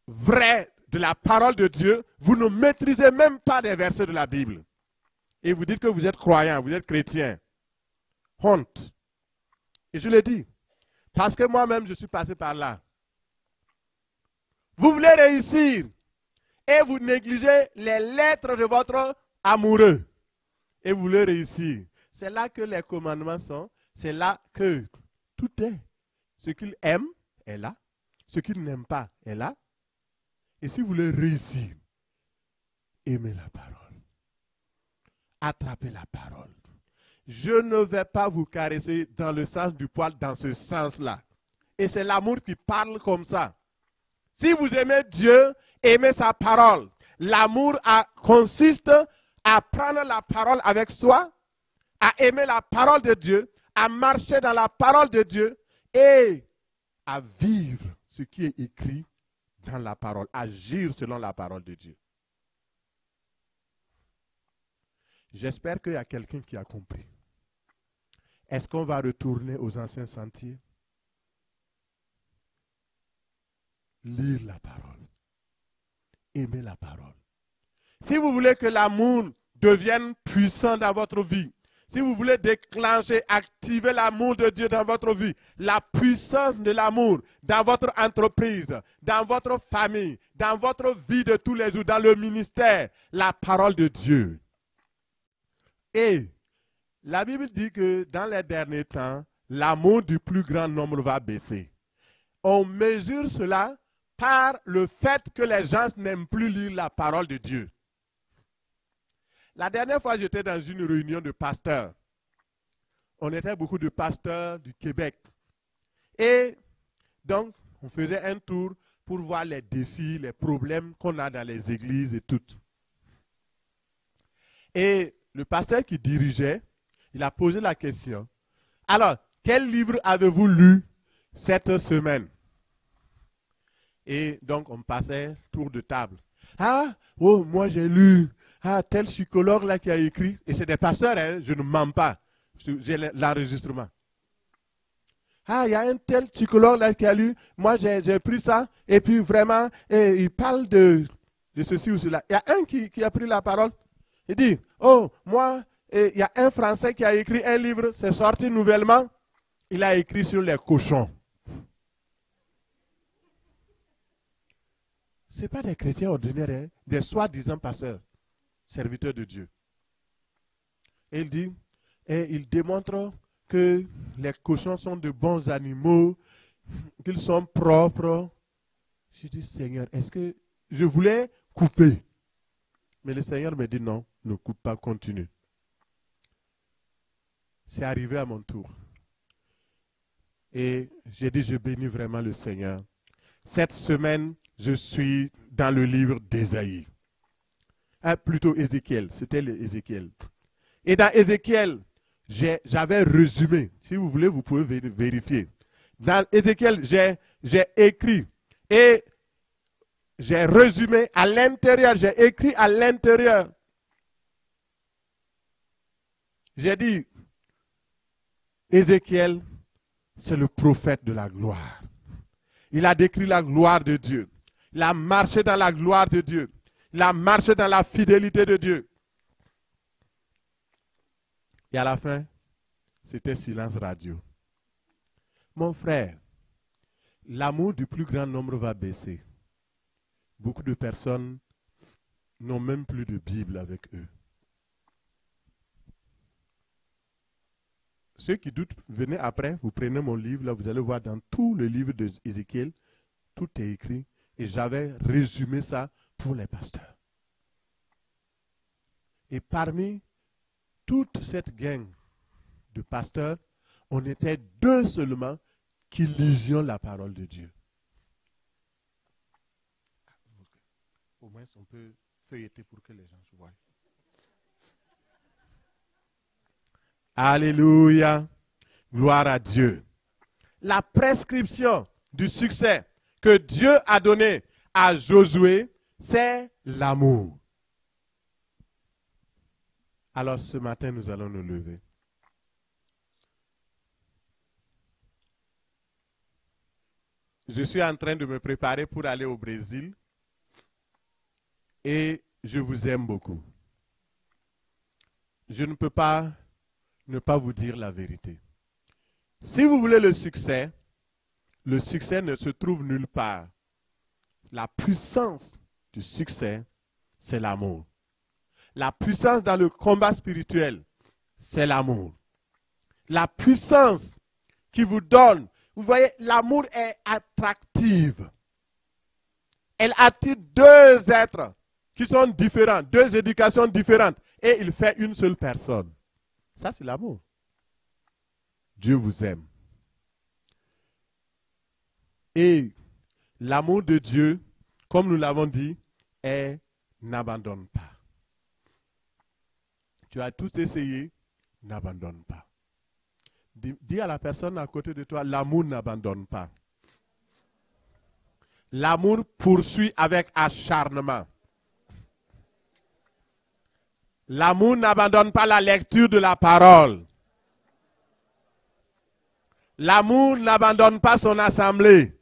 vrai de la parole de Dieu. Vous ne maîtrisez même pas des versets de la Bible. Et vous dites que vous êtes croyant, vous êtes chrétien. Honte. Et je le dis, parce que moi-même, je suis passé par là. Vous voulez réussir et vous négligez les lettres de votre amoureux. Et vous voulez réussir. C'est là que les commandements sont. C'est là que tout est. Ce qu'il aime est là. Ce qu'il n'aime pas est là. Et si vous voulez réussir, aimez la parole. Attrapez la parole. Je ne vais pas vous caresser dans le sens du poil, dans ce sens-là. Et c'est l'amour qui parle comme ça. Si vous aimez Dieu, aimez sa parole. L'amour consiste à prendre la parole avec soi, à aimer la parole de Dieu, à marcher dans la parole de Dieu et à vivre ce qui est écrit dans la parole, agir selon la parole de Dieu. J'espère qu'il y a quelqu'un qui a compris. Est-ce qu'on va retourner aux anciens sentiers? Lire la parole. Aimer la parole. Si vous voulez que l'amour devienne puissant dans votre vie, si vous voulez déclencher, activer l'amour de Dieu dans votre vie, la puissance de l'amour dans votre entreprise, dans votre famille, dans votre vie de tous les jours, dans le ministère, la parole de Dieu. Et la Bible dit que dans les derniers temps, l'amour du plus grand nombre va baisser. On mesure cela par le fait que les gens n'aiment plus lire la parole de Dieu. La dernière fois, j'étais dans une réunion de pasteurs. On était beaucoup de pasteurs du Québec. Et donc, on faisait un tour pour voir les défis, les problèmes qu'on a dans les églises et tout. Et le pasteur qui dirigeait, il a posé la question. Alors, quel livre avez-vous lu cette semaine? Et donc, on passait tour de table. Ah, oh, moi j'ai lu. Ah, tel psychologue là qui a écrit. Et c'est des pasteurs, hein, je ne mens pas. J'ai l'enregistrement. Ah, il y a un tel psychologue là qui a lu. Moi, j'ai pris ça. Et puis vraiment, il parle de ceci ou cela. Il y a un qui a pris la parole. Il dit, oh, moi, il y a un Français qui a écrit un livre. C'est sorti nouvellement. Il a écrit sur les cochons. Ce n'est pas des chrétiens ordinaires, hein, des soi-disant pasteurs, serviteurs de Dieu. Et il dit, et il démontre que les cochons sont de bons animaux, qu'ils sont propres. Je dis, Seigneur, est-ce que je voulais couper? Mais le Seigneur me dit, non, ne coupe pas, continue. C'est arrivé à mon tour. Et j'ai dit, je bénis vraiment le Seigneur. Cette semaine, je suis dans le livre d'Ésaïe. Plutôt Ézéchiel, c'était Ézéchiel. Et dans Ézéchiel, j'avais résumé. Si vous voulez, vous pouvez vérifier. Dans Ézéchiel, j'ai écrit et j'ai résumé à l'intérieur, j'ai écrit à l'intérieur. J'ai dit, Ézéchiel, c'est le prophète de la gloire. Il a décrit la gloire de Dieu. Il a marché dans la gloire de Dieu. Il a marché dans la fidélité de Dieu. Et à la fin, c'était silence radio. Mon frère, l'amour du plus grand nombre va baisser. Beaucoup de personnes n'ont même plus de Bible avec eux. Ceux qui doutent, venez après, vous prenez mon livre, là, vous allez voir dans tout le livre d'Ézéchiel, tout est écrit. Et j'avais résumé ça pour les pasteurs. Et parmi toute cette gang de pasteurs, on était deux seulement qui lisions la parole de Dieu. Au moins, on peut feuilleter pour que les gens se voient. Alléluia. Gloire à Dieu. La prescription du succès que Dieu a donné à Josué, c'est l'amour. Alors ce matin, nous allons nous lever. Je suis en train de me préparer pour aller au Brésil et je vous aime beaucoup. Je ne peux pas ne pas vous dire la vérité. Si vous voulez le succès ne se trouve nulle part. La puissance du succès, c'est l'amour. La puissance dans le combat spirituel, c'est l'amour. La puissance qui vous donne, vous voyez, l'amour est attractive. Elle attire deux êtres qui sont différents, deux éducations différentes, et il fait une seule personne. Ça, c'est l'amour. Dieu vous aime. Et l'amour de Dieu, comme nous l'avons dit, n'abandonne pas. Tu as tout essayé, n'abandonne pas. Dis à la personne à côté de toi, l'amour n'abandonne pas. L'amour poursuit avec acharnement. L'amour n'abandonne pas la lecture de la parole. L'amour n'abandonne pas son assemblée.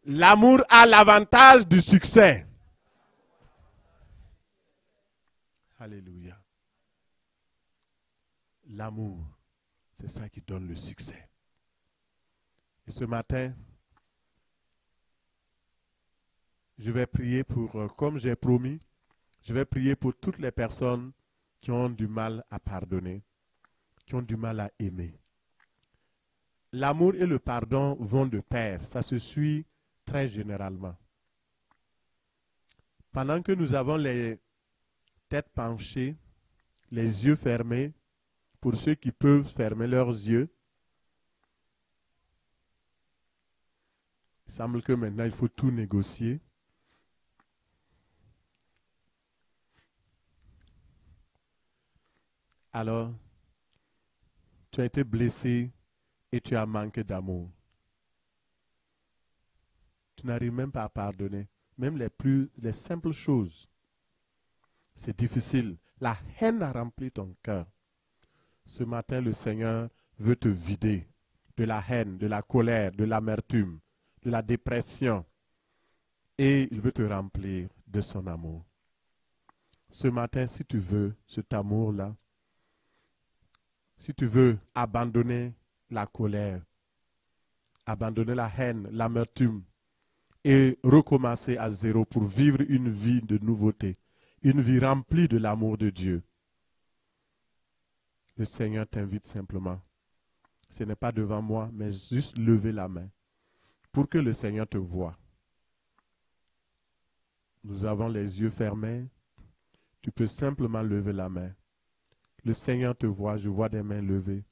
L'amour a l'avantage du succès. Alléluia. L'amour, c'est ça qui donne le succès. Et ce matin, je vais prier pour, comme j'ai promis, je vais prier pour toutes les personnes qui ont du mal à pardonner, qui ont du mal à aimer. L'amour et le pardon vont de pair, ça se suit très généralement. Pendant que nous avons les têtes penchées, les yeux fermés, pour ceux qui peuvent fermer leurs yeux, il semble que maintenant il faut tout négocier. Alors, tu as été blessé et tu as manqué d'amour. Tu n'arrives même pas à pardonner. Même les simples choses. C'est difficile. La haine a rempli ton cœur. Ce matin, le Seigneur veut te vider de la haine, de la colère, de l'amertume, de la dépression. Et il veut te remplir de son amour. Ce matin, si tu veux cet amour-là, si tu veux abandonner la colère, abandonner la haine, l'amertume, et recommencer à zéro pour vivre une vie de nouveauté, une vie remplie de l'amour de Dieu, le Seigneur t'invite simplement. Ce n'est pas devant moi, mais juste lever la main pour que le Seigneur te voie. Nous avons les yeux fermés. Tu peux simplement lever la main. Le Seigneur te voit, je vois des mains levées.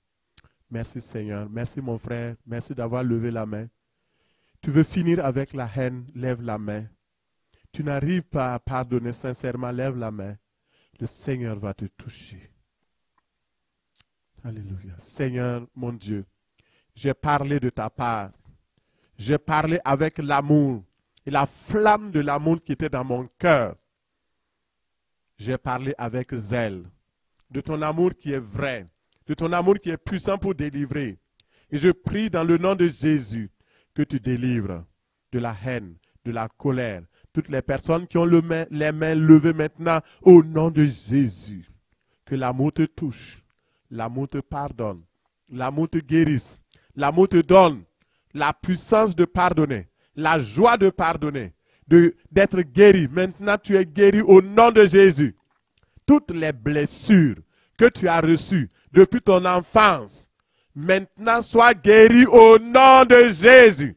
Merci Seigneur, merci mon frère, merci d'avoir levé la main. Tu veux finir avec la haine, lève la main. Tu n'arrives pas à pardonner sincèrement, lève la main. Le Seigneur va te toucher. Alléluia. Seigneur, mon Dieu, j'ai parlé de ta part. J'ai parlé avec l'amour et la flamme de l'amour qui était dans mon cœur. J'ai parlé avec zèle de ton amour qui est vrai, de ton amour qui est puissant pour délivrer. Et je prie dans le nom de Jésus que tu délivres de la haine, de la colère, toutes les personnes qui ont les mains levées maintenant au nom de Jésus. Que l'amour te touche, l'amour te pardonne, l'amour te guérisse, l'amour te donne la puissance de pardonner, la joie de pardonner, d'être guéri. Maintenant, tu es guéri au nom de Jésus. Toutes les blessures que tu as reçues depuis ton enfance, maintenant sois guéri au nom de Jésus.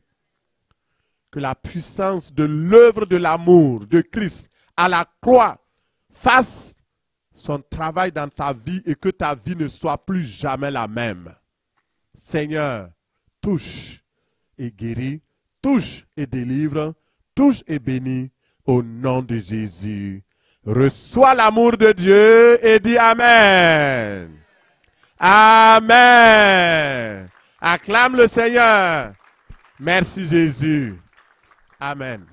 Que la puissance de l'œuvre de l'amour de Christ à la croix fasse son travail dans ta vie et que ta vie ne soit plus jamais la même. Seigneur, touche et guéris, touche et délivre, touche et bénis au nom de Jésus. Reçois l'amour de Dieu et dis Amen. Amen. Acclame le Seigneur. Merci Jésus. Amen.